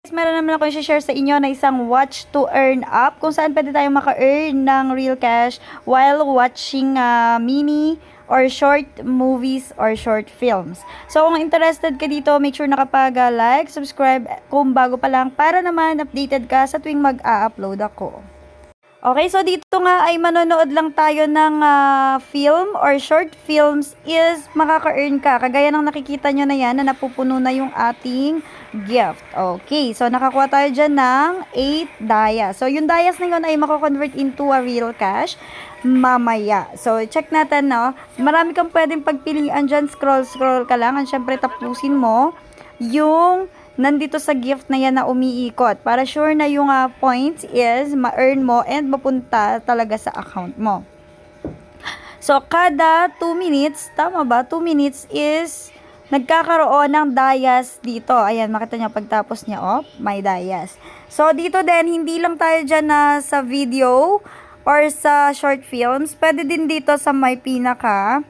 Meron naman ako i-share sa inyo na isang watch to earn up kung saan pwede tayong maka-earn ng real cash while watching mini or short movies or short films. So kung interested ka dito, make sure nakapag-like, subscribe kung bago pa lang para naman updated ka sa tuwing mag-a-upload ako. Okay, so dito nga ay manonood lang tayo ng film or short films is makaka-earn ka. Kagaya ng nakikita nyo na yan na napupuno na yung ating gift. Okay, so nakakuha tayo dyan ng 8 dayas. So yung dayas na yun ay mako-convert into a real cash mamaya. So check natin, no? Marami kang pwedeng pagpilian dyan. Scroll ka lang. And syempre tapusin mo yung nandito sa gift na yan na umiikot para sure na yung points is ma-earn mo and mapunta talaga sa account mo. So, kada 2 minutes, tama ba? 2 minutes is nagkakaroon ng dayas dito. Ayan, makita nyo pagtapos niya, oh, may dayas. So, dito din, hindi lang tayo dyan na sa video or sa short films. Pwede din dito sa may pinaka.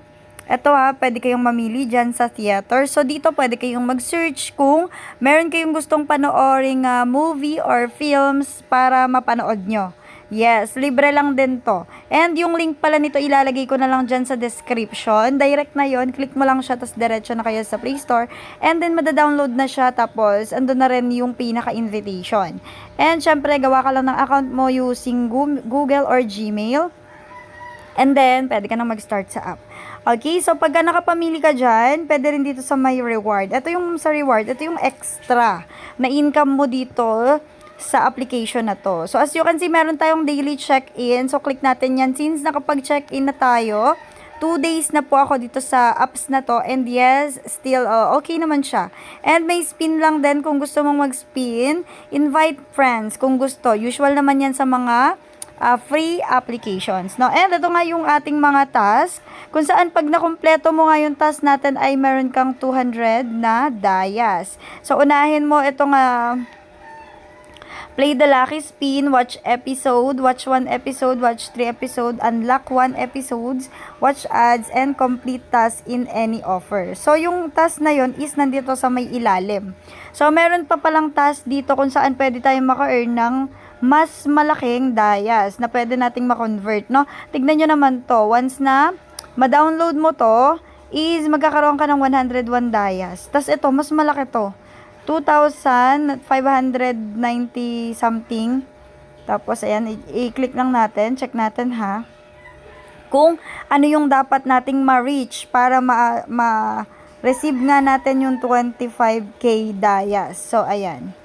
Ito pwede kayong mamili dyan sa theater. So, dito pwede kayong mag-search kung meron kayong gustong panooring movie or films para mapanood nyo. Yes, libre lang din to. And yung link pala nito, ilalagay ko na lang dyan sa description. Direct na yon, click mo lang siya, tapos diretso na kayo sa Play Store. And then, madadownload na siya, tapos andun na rin yung pinaka-invitation. And, syempre, gawa ka lang ng account mo using Google or Gmail. And then, pwede ka na mag-start sa app. Okay, so pagka nakapamili ka dyan, pwede rin dito sa may reward. Ito yung sa reward, ito yung extra na income mo dito sa application na to. So, as you can see, meron tayong daily check-in. So, click natin yan. Since nakapag-check-in na tayo, 2 days na po ako dito sa apps na to. And yes, still okay naman siya. And may spin lang din kung gusto mong mag-spin. Invite friends kung gusto. Usual naman yan sa mga free applications. No? And ito nga yung ating mga task. Kung saan pag nakumpleto mo nga yung task natin ay meron kang 200 na dayas. So, unahin mo itong play the lucky spin, watch episode, watch 1 episode, watch 3 episode, unlock 1 episodes, watch ads, and complete task in any offer. So, yung task na yon is nandito sa may ilalim. So, meron pa palang task dito kung saan pwede tayong maka-earn ng mas malaking dayas na pwede nating ma-convert, no? Tignan nyo naman to. Once na ma-download mo to, is magkakaroon ka ng 101 dayas. Tapos ito, mas malaki to. 2,590 something. Tapos, ayan, i-click lang natin. Check natin, ha? Kung ano yung dapat nating ma-reach para ma-receive nga natin yung 25k dayas. So, ayan.